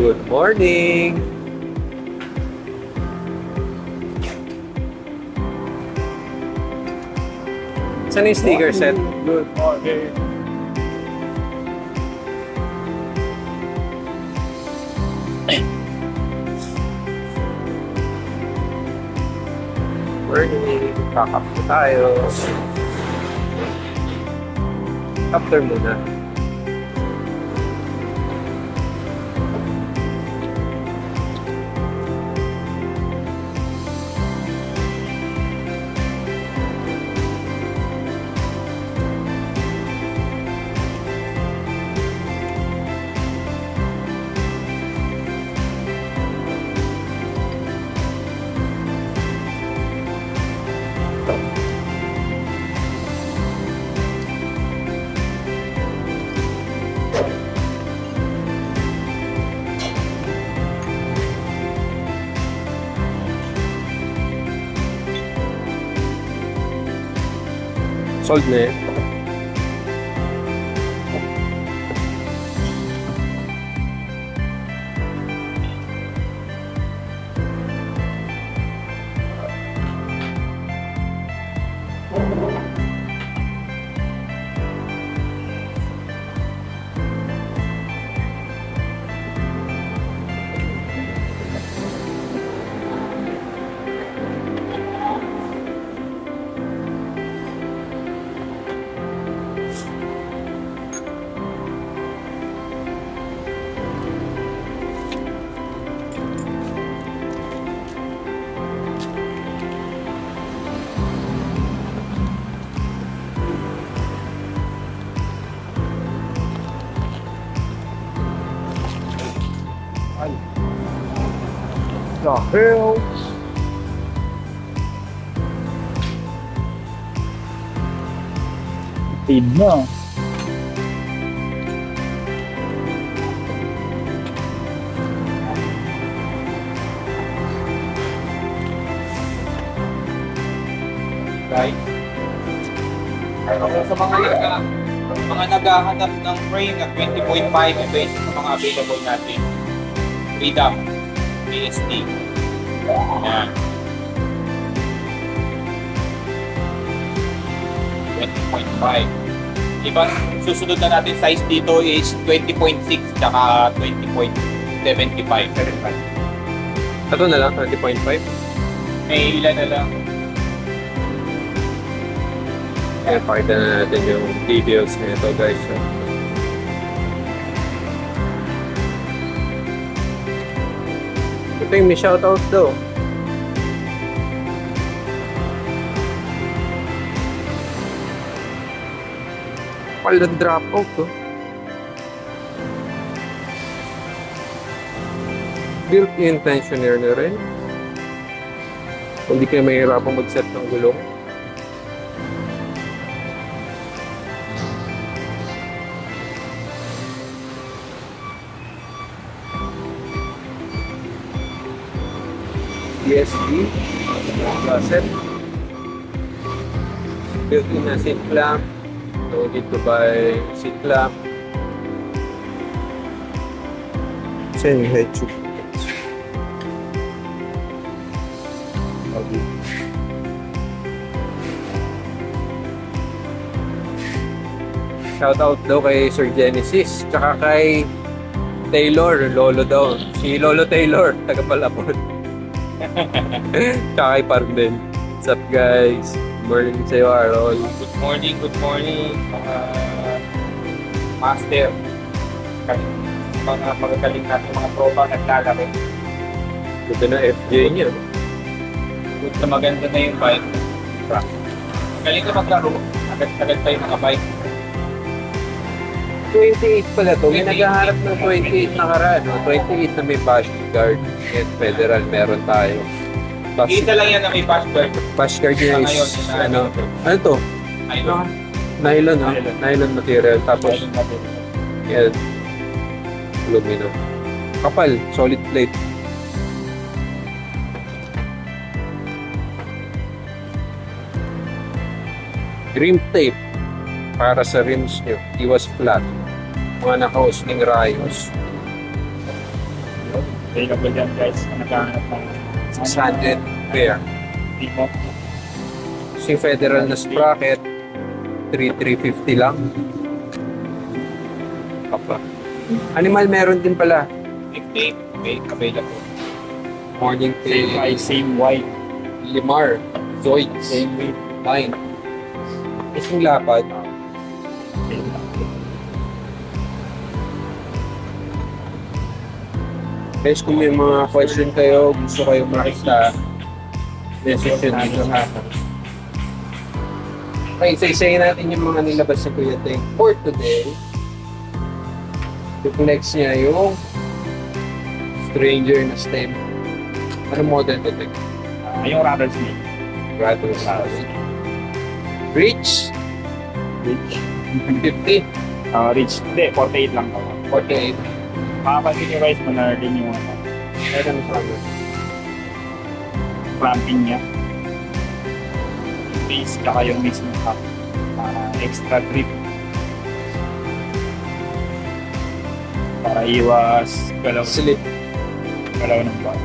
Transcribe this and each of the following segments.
Good morning! Saan yung sticker set? Good morning. Morning! Kakap na tayo. After muna. Sold na eh. The hills. Feed na. Guys, sa mga naghahanap ng frame na 20.5, ito isa sa mga available natin. Freedom DST. Ayan. 20.5. Diba, susunod na natin size dito is 20.6 tsaka 20.75. Ito na lang, 20.5. May ilan na lang. Kaya pakita na natin yung details nito guys. Ito yung may shoutout daw. Palang drop out to. Built-in tensioner na rin. Kung di kayo mahirapang mag-set ng gulong. ESP set. Built-in na seat clamp. No need to buy seat clamp. Saan yung head tube? Shoutout daw kay Sir Genesis tsaka kay Taylor, Lolo daw. Si Lolo Taylor, taga Palapon. Tsaka kay Parmen. What's up guys? Good morning sa'yo, Aaron. Good morning, mga master. Mga magagaling natin mga tropa naglalaro. Ito na FJ niya. Good na maganda na yung bike. Galing ka maglaro. Agad-agad pa yung mga bike. 28 pala to. May 28. naghahanap ng 28 na karaan. No? 28 na may bash guard. And federal meron tayo. Isa lang yan na may password. Bash guard niya Sa ngayon, is, sa ano to? Ayun. Nylon, no? Nylon material. Tapos, yan. Aluminum. Kapal. Solid plate. Rim tape. Para sa rims nyo. Iwas flat. Mga naka-hosting rayos. Available yan guys. Kung naghahanap ng 600 pair. Timo. Si Federal na sprocket, 3,350 lang. Kapa. Animal meron din pala. Nickname, available. Morning Same Tail, size, same white, Limar, Zoids, same weight. Line. Isang lapad. Same lang. Guys, kung may mga question kayo, gusto kayo makita, message nyo dito ha. Okay, isa-isayin natin yung mga nilabas sa Kuya Teng for today. Yung next niya yung Stranger na stem. Anong model to, Teng? Yung rattlesnake. Rattlesnake. Rich, Rich. 50, Rich. Hindi, 48 lang ako. 48. Makapansin nyo guys, manara din yung Meron sa amin. clamping niya. Yung base kaka yung mismo cap. Extra grip. Para iwas galaw Slip. ng bag.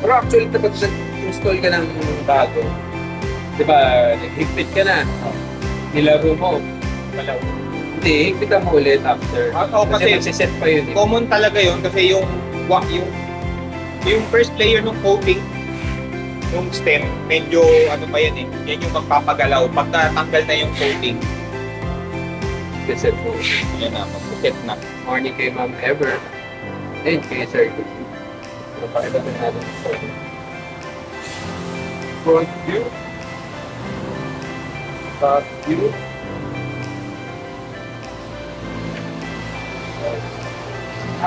Pero actually, kapag nag-install ka ng bago, di ba, nag-higpit ka na, nilaro mo, Wala. hindi, higpitan mo ulit after. Oo, Kasi kasi magsiset pa yun. common talaga yun kasi yung first layer ng coating, yung stem, medyo ano pa yan eh, yan yung magpapagalaw. Pagka tanggal na yung coating, Reset mo. yan na, magpuset na. Morning kay Ma'am Ever. And kay Sir Gucci. Napakita din natin ito. Front view. Top view.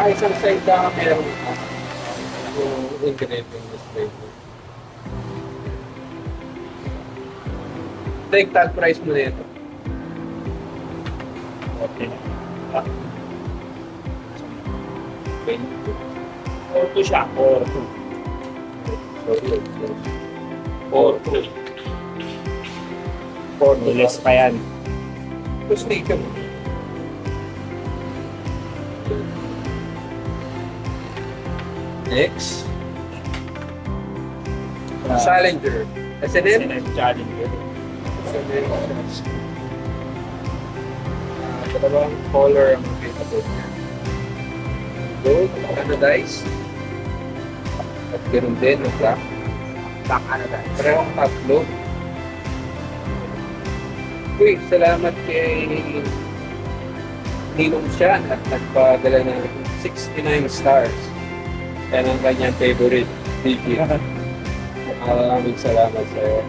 Isang side lang meron yung engraving display. Take tag price mo na ito. Okay. Or 2 siya. Or 2. Or 2. Or 2 less pa yan. Tapos sneaker mo. Next. Challenger. S&M? SNM Challenger. S&M. Dalawang color ang available niya. Gold, anodized. At ganoon din, no, black. Black anodized. Parehong tatlo. Uy, salamat kay Ninong Sian at nagpadala ng 69 stars. Yan ang kanyang favorite video. Maraming salamat sa'yo.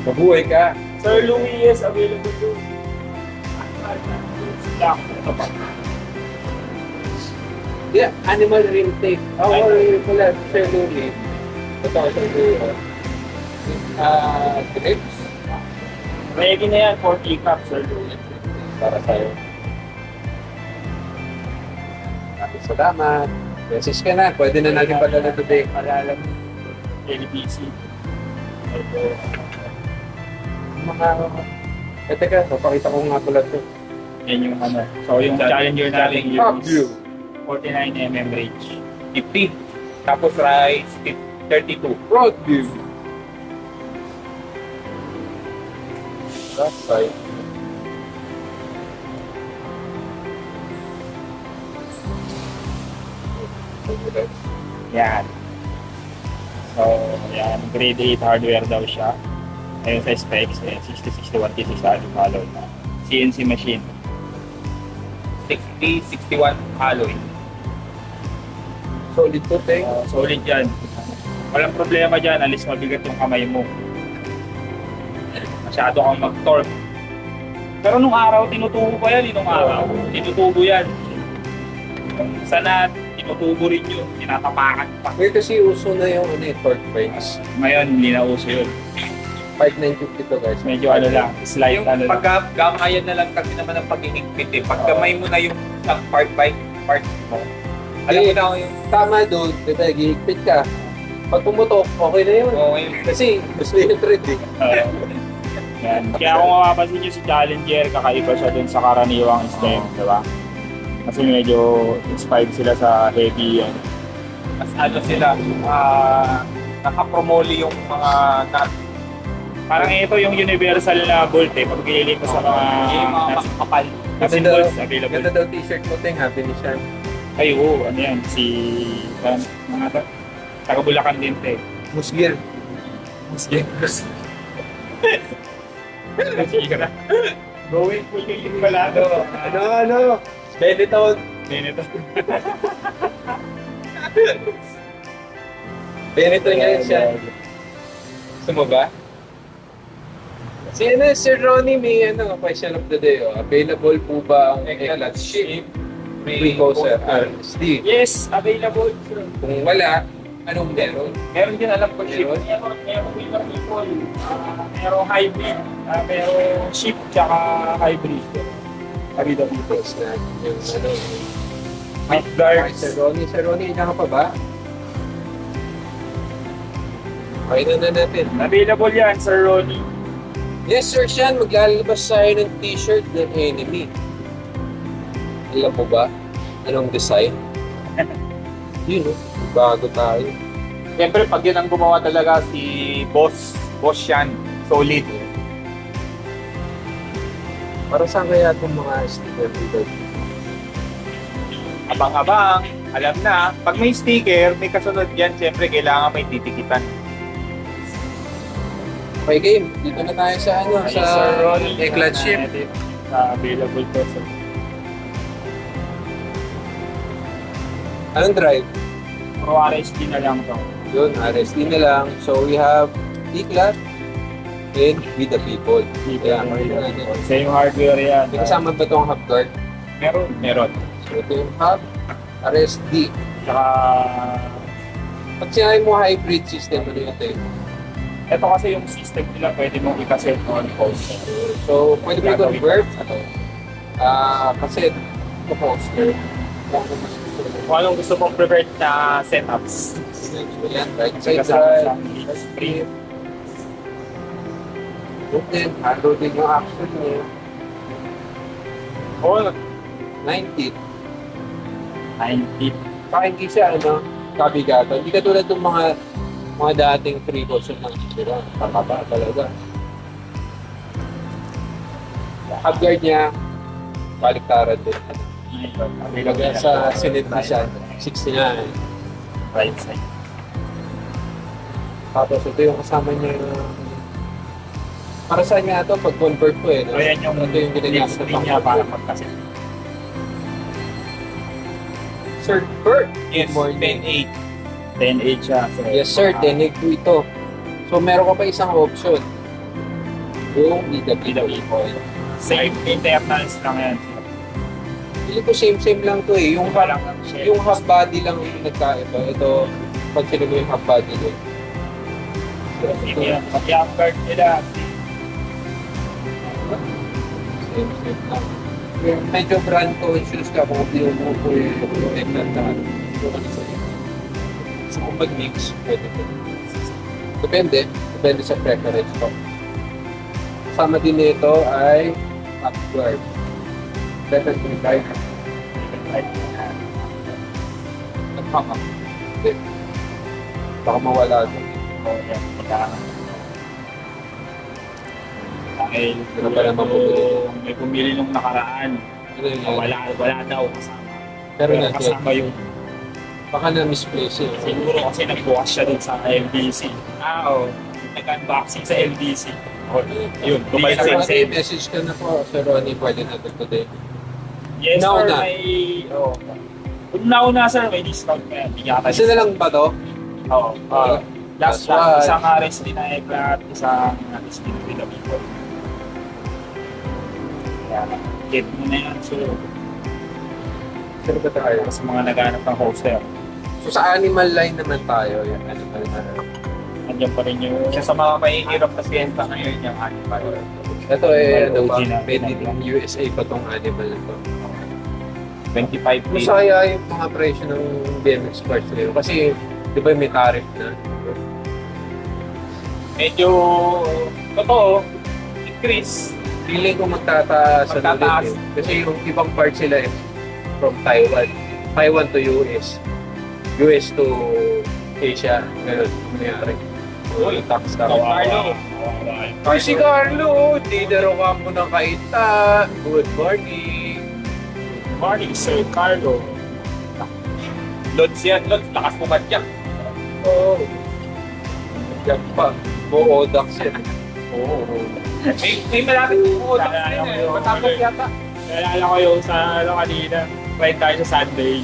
Mabuhay ka! Sir Louis is available too. Black. Yeah, animal rim tape. Or pala, Sir Louis. Ito, Sir Louis. Grips. Ready na yan for pick-up, Sir Louis. Para sa'yo. Maraming salamat. Message ka na. Pwede na natin padala today. Malalam. LBC. Mga... teka, papakita ko nga pala ito. Yan yung ano. So yung Challenger natin Top is view. 49mm range. 50. Tapos rise, 32. Front view. That side. Yan. So, yan. Grade 8 hardware daw siya. Ayun sa specs, 6061 T6 alloy na. CNC machine. 60, 61 alloy. Solid to, Teng. Solid yan. Walang problema dyan, alis mabigat yung kamay mo. Masyado kang mag-torque. Pero nung araw, tinutubo pa yan. Nung araw, tinutubo yan. Yung sana, tinutubo rin yun. Tinatapakan pa. Ngayon kasi uso na yung torque wrench. Ngayon, hindi na uso yun. 5950 to, guys. Medyo ano lang, slight Yung ano lang. pagkagamayan na lang kasi naman ang pag-ihigpit eh. Pagkamay mo na yung isang part by part mo. Alam mo na yung Tama doon, diba, gihigpit ka. Pag pumutok, okay na yun. okay. Kasi gusto yung trend eh. Yan. Kaya kung mapapansin nyo si Challenger, kakaiba siya dun sa karaniwang stem, di ba? Kasi medyo inspired sila sa heavy yan. Mas ano sila, nakapromoli yung mga nut. Parang ito yung universal na bolt eh. Pag pinili ko sa mga Yung mga makakapal. Kasi Ganda daw, bolts available. ganda daw t-shirt mo, Teng. Happy ni Sean. Ay, oo, ano yan, mga taga Bulacan din, te. Musgir. Sige ka na. Going full yung pala, no? Ano? Benetton. Ganito. Benetton nga yun siya. Gusto mo ba? Si Sir Ronnie, may question of the day. Oh. Available po ba ang Eclat Ship Pre-Coaster RSD? Yes, available. Kung wala, anong meron? Meron din alam ko ship. Meron? Meron wheeler people. Merong hybrid. Merong ship tsaka hybrid. Available people. Tapos na yung With Okay, guards. Sir Ronnie, ilan ka pa ba? Okay na natin. Available yan, Sir Ronnie. Yes, Sir Sean, maglalabas tayo ng t-shirt ng Enemy. Alam mo ba? Anong design? Yun, bago tayo. Siyempre, pag yun ang gumawa talaga si Boss yan, solid. Para saan kaya itong mga sticker dito? Abang-abang, alam na. Pag may sticker, may kasunod yan, siyempre kailangan may titikitan. Okay, game. Dito na tayo sa Ay, Sir Ronnie. Eclat Ship. Available po, sir. Anong drive? Pro RSD na lang to. Yun, RSD na lang. So we have Eclat and With the People. Yeah, Same hardware yan. may kasama ba itong hub guard? Meron. Meron. So ito yung hub, RSD. Tsaka, Pag sinabi mo hybrid system, ano yun tayo? ito kasi yung system nila pwede mong ikaset on poster. So, pwede mo Gagawin i-convert. ko ito. Kasi ito poster. Kung ano mas gusto mo. Kung anong gusto mong preferred na setups. So yan, right May side kasama drive. siyang sprint. Good din, handle din yung action niya. Oh, 90. 90. Saka hindi siya, kabigatan. Hindi katulad ng mga dating pre-coaster ng sila. Kakaba talaga. Hub guard niya, baliktaran din. Available Kaya sa Senate Vision, 69. right side. Tapos ito yung kasama niya para saan nga ito? Pag convert ko So yan yung ito yung ginagamit next screen niya para magkasit. Sir Bert. Yes, Good morning. 10-8. 10-8 siya. So, Yes sir, tenig po ito. So meron ka pa isang option. Yung DWP. Same internals lang yan. Hindi ko same lang to eh. Yung Yung palang ang shell. yung half body lang yung nagkaiba. Ito, pag sino mo yung half body doon. Hindi yan. Pati ang guard nila. Same lang. Yung medyo brand conscious ka kung hindi mo po yung naglantahan. So kung mag-mix, pwede po. Depende. Depende sa preference ko. Kasama din nito ay half guard. Better to guide. Nagpapa. Hindi. Baka mawala doon. Oh, yan. Kailangan. Dahil Ano ba naman bumili? may bumili nung nakaraan. Ano yun? Wala daw kasama. Pero na kasama yung baka na-misplace yun. siguro kasi nagbukas siya dun sa LBC. Oo. Nag-unboxing sa LBC. Oh, yun. Kung Bumalik may sa sale. message ka na po, Sir Ronnie, pwede natin today. Yes, sir. Nauna. May... Oh. Kung nauna, sir, may discount kaya. Kasi na lang ba to? Oo. That's Last why. isang RSD na Eclat, isang RSD na With the People. Kaya, get mo na yan. So, Sir ba tayo? sa mga naghanap ng coaster, So sa animal line naman tayo. Yan, animal line. andyan pa rin yung... Isa sa mga mahihirap na fiesta ngayon yung animal. Ito eh, ano ba? Original. Made in USA pa tong animal na to. 25 days. Masaya yung mga presyo ng BMX parts ngayon. Kasi, di ba may tariff na? Medyo, totoo, increase. Feeling ko magtataas. ano Magtataas. din eh. Kasi yung ibang parts sila eh, from Taiwan. Taiwan to US. US to Asia. Ganun. Nangyari. Uy, Tax ka. Carlo. Uy, si Carlo! Di na raw ako ng kaita. Good morning. Morning, Sir Carlo. Lods yan, Lods. Lakas mo madyak. Oo. Yan pa. Mo-odax yan. Oo. May malapit po. Matapos yata. Naalala ko yung sa kanina. Ride tayo sa Sunday.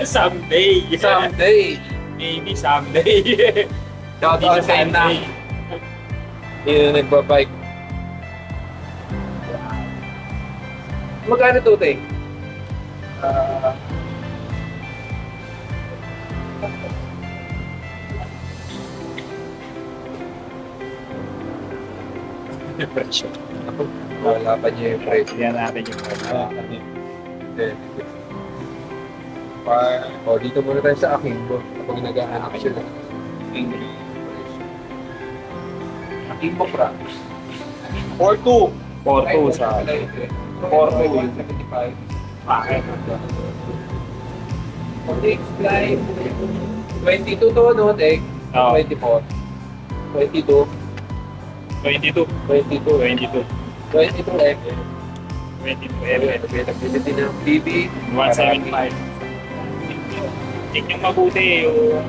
Someday. Someday. Maybe someday. Shout Hindi out sa kay Nak. Sunday. Hindi na nagbabike. Magkano to, te? Depression. Wala pa niya yung price. Tignan natin yung Dito muna tayo sa aking bro. Kapag nag-aanap sila. Aking mo, pra. 4-2. 4-2 sa 4-2. bakit? Flight. 22 to, no, Tek? Oo. 24. 22. 22. 22. 22. 22 F. 22. Availability ng BB. 175. Check yung mabuti yung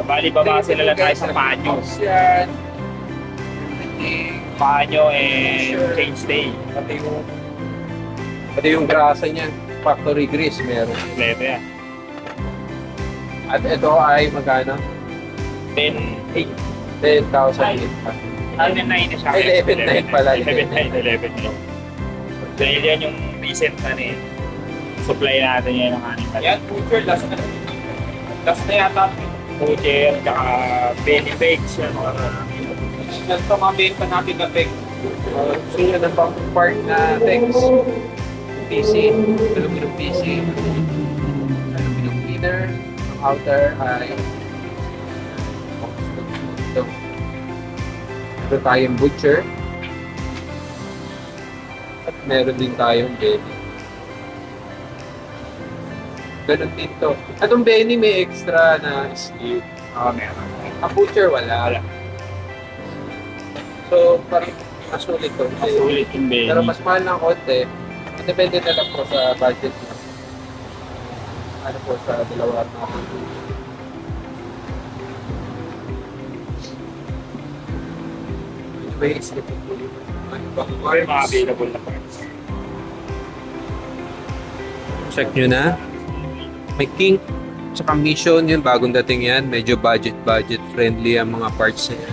bali baba sila lang tayo sa panyo. Yan. Panyo and change day. Pati yung grasa niyan. Factory grease meron. Kompleto yan. At ito ay magkano? 10.8. 10,000. 11.9 na siya. 11.9 pala. 11.9. Dahil yan yung recent supply natin yan ng animal. Yan, future. Last na. Last na yata. Butcher, tsaka belly bakes. Yan mga Yan ito mga main pa natin na peg. So yun ang pang-park na things. PC. Aluminum PC. Aluminum cleaner. Ang outer ay ito. Ito tayong butcher. At meron din tayong belly. Ganun din to. At yung Benny may extra na sleeve. meron. Ang butcher wala. So, parang mas ulit to. Sulit yung belly. Pero mas mahal ng konti. Depende na lang po sa budget mo. Ano po sa dalawa natin. May isip po yung May mga available na parts. Check nyo na. May King. Tsaka Mission yun. Bagong dating yan. Medyo budget friendly ang mga parts niya.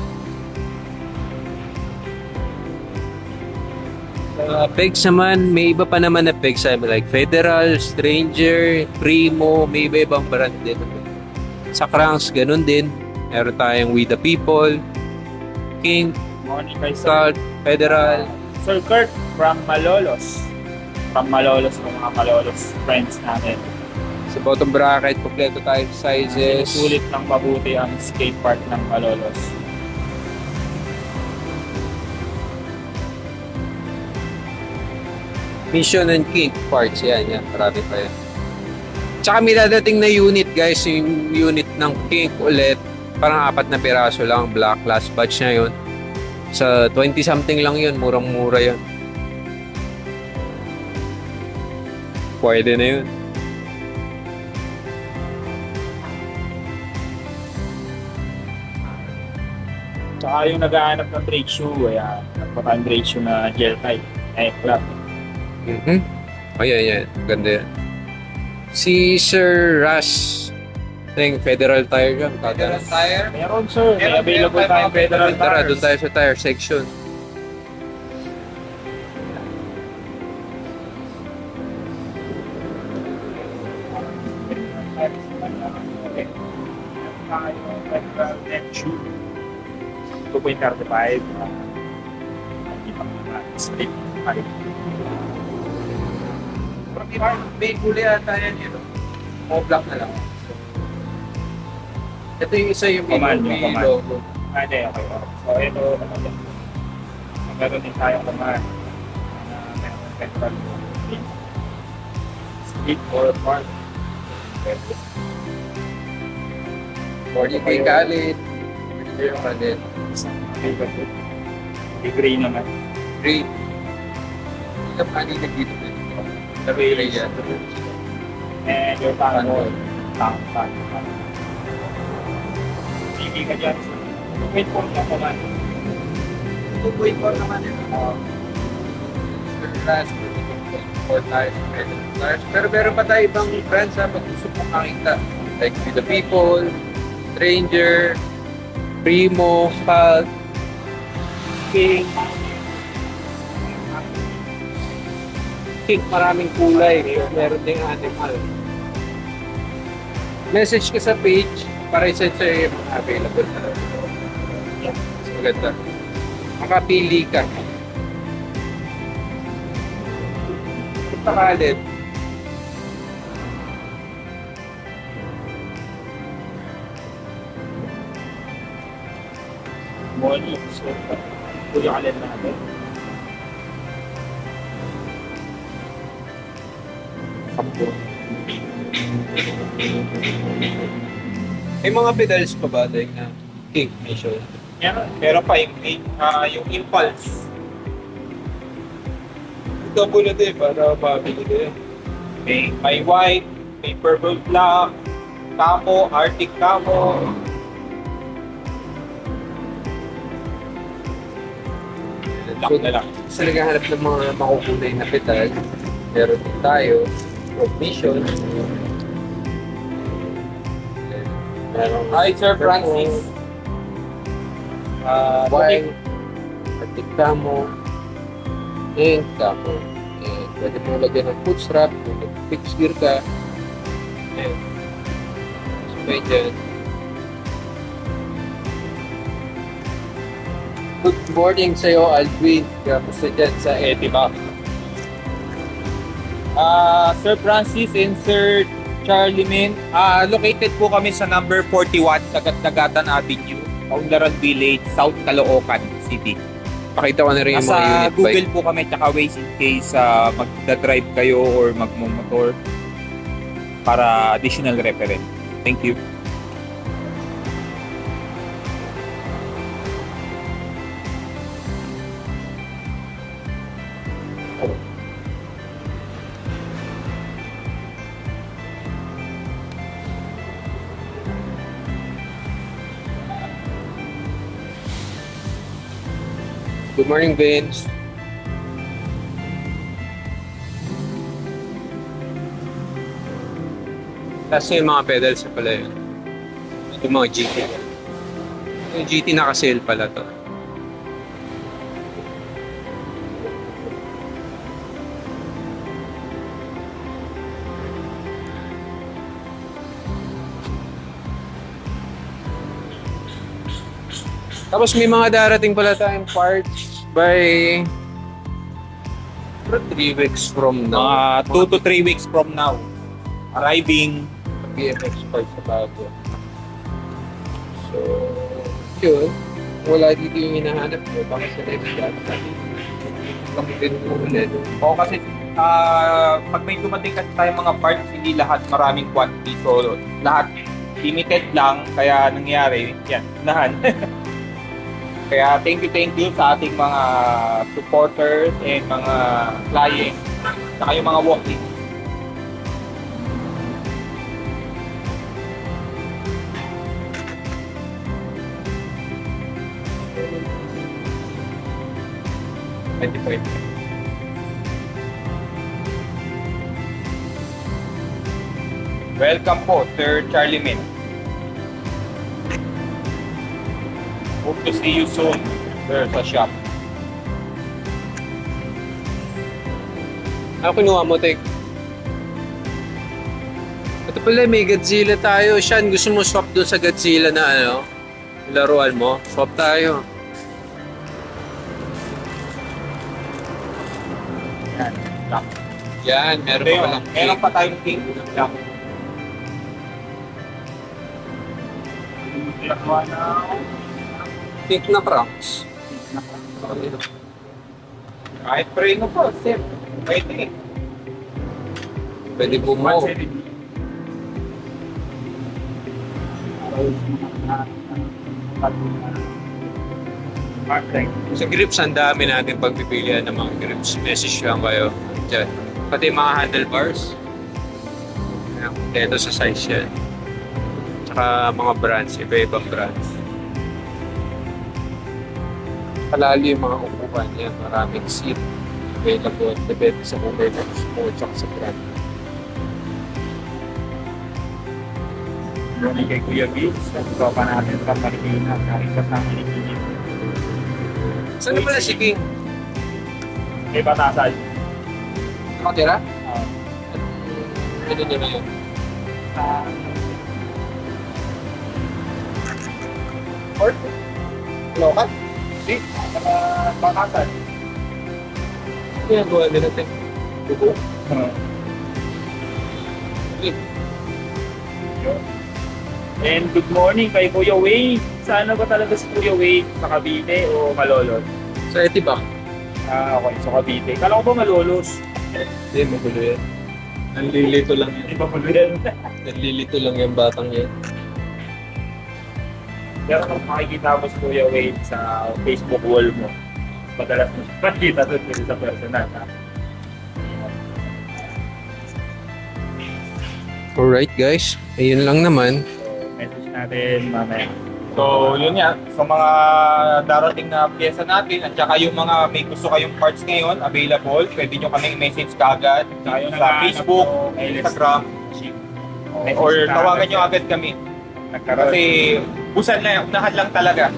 Pegs naman, may iba pa naman na pegs. Like Federal, Stranger, Primo, may iba-ibang brand din. Sa Cranks, ganun din. Meron tayong We The People, King, Morning kay Sir. Salt, Federal. Sir Kurt from Malolos. From Malolos, ng mga Malolos friends natin. Sa bottom bracket, kompleto tayo sa sizes. Sulit ng mabuti ang skate park ng Malolos. Mission and King parts, yan. Marami pa yan. Tsaka may dadating na unit, guys. Yung unit ng King ulit. Parang 4 na piraso lang. Black last batch na yun. Sa 20-something lang yun. Murang-mura yun. Pwede na yun. Tsaka yung naghahanap ng brake shoe, ayan. Nagpapang brake shoe na gel type. Club. Ayan. Ganda yan. Si Sir Rush. Yung Federal Tire yan. Federal Tire. Meron sir, may Meron, available meron, tayong Federal Tara, Tires. doon tayo sa tire section. Shoe. 2.35. Hindi pa split 5. May huli ata yan yun. O black na lang. Ito yung isa yung Command, may yung command. logo. Hindi, okay. So, ito, meron din tayong command na meron petrol. Street or park. 40K kalit. Meron pa din. Degree naman. Great. Hindi ka paninag dito. The Great yan. And your tango. Tango. Hindi ka dyan. Wait for ka naman. 2.4 naman yun. Last 4 times. Pero meron pa tayo ibang brands ha, pag gusto mong makita. Like With the People, Stranger, Primo, Pulse, King. King, maraming kulay. Meron ding animal. message ka sa page para i-send sa'yo yung mga available na. Mas maganda. Makapili ka. Punta ka ulit. Morning. So, kuya kalend natin. Sampo. May mga pedals pa ba like na kick mission? Meron pa yung Impulse. Ito po na din para mabili ko yan. May white, may purple black, camo, Arctic camo. Black na lang. Sa naghahanap ng mga makukulay na pedal, meron din tayo. Rock Mission. Meron Hi, Sir Francis. Wine, Arctic Camo, Ink Camo. And pwede mo lagyan ng foot strap kung nag-fix gear ka. And sabay dyan. Good morning sa'yo, Aldwin. Kamusta dyan sa Edimac? Sir Francis and Sir Charlie Min, located po kami sa number 41, Dagat-Dagatan Avenue, Kaunlaran Village, South Caloocan City. Pakita ko na rin yung mga Nasa unit bike. Google po kami tsaka Waze in case magda-drive kayo or magmumotor para additional reference. Thank you. Good morning, Vince. Tapos yung mga pedals na pala yun. Yung mga GT. Yung GT naka-sale pala to. Tapos may mga darating pala tayong parts by 3 weeks from now. Mga 2 to 3 weeks from now, arriving. BMX parts sa bago. So, yun. Wala dito yung hinahanap mo. Baka sa next class din mo ulit. O kasi pag may dumating kasi tayong mga parts, hindi lahat maraming quantity. So, lahat limited lang. Kaya nangyari, yan, unahan. Kaya thank you sa ating mga supporters and mga clients, saka yung mga walk-in. Welcome po, Sir Charlie Min. Hope to see you soon, sir, sa shop. Ano kinuha mo, Tek? Ito pala, may Godzilla tayo. Sean, gusto mo swap doon sa Godzilla na ano? Laruan mo? Swap tayo. Yan, shop. Yan, meron pa palang Meron pa tayong king. Shop. pink na Crocs. Kahit preno po, sir. Pwede. Pwede bumuo. 170. Sa grips, ang dami natin pagpipilian ng mga grips. Message lang kayo dyan. Pati mga handlebars. Ayan, kompleto sa size yan. Tsaka mga brands, iba-ibang brands. Kalali yung mga upuan yan. Maraming seat available. Depende sa kung may gusto mo tsaka sa brand. Doon kay Kuya Vince, tropa natin from Marikina, kahit kasama ni Kuya. Saan naman na si King? May batasan. Nakatira? Ano niya na yun? Port? Local? Hindi, batasan. Ano yung gawa nila natin? Buko? And good morning kay Kuya Wade. Sana ba talaga si Kuya Wade sa Cavite o Malolos? Sa Etibac? Okay, sa Cavite. Kala ko ba Malolos? Hindi, magulo yan. Nanlilito lang yan. Di ba Malolos yan? Nanlilito lang yung batang yan. Pero kung makikita mo si Kuya Wade sa Facebook wall mo, madalas mo siya makikita doon sa personal. Ha? Alright guys, ayun lang naman. So, message natin mamaya. So, yun yan. Sa mga darating na pyesa natin at saka yung mga may gusto kayong parts ngayon, available, pwede nyo kaming message kagad Saka yung sa naghahanap Facebook, mo, LS Instagram, ship. or tawagan nyo agad kami. Nagkaroon. Kasi busan na, unahan lang talaga.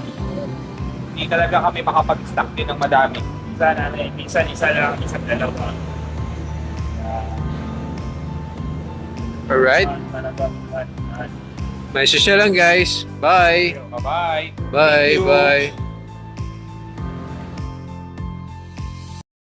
Hindi talaga kami makapag-stock din ng madami. Sana na minsan isa lang, isang dalawa. Alright, Sana ba? message na lang guys. Bye! Bye-bye! Bye! Thank you. Bye!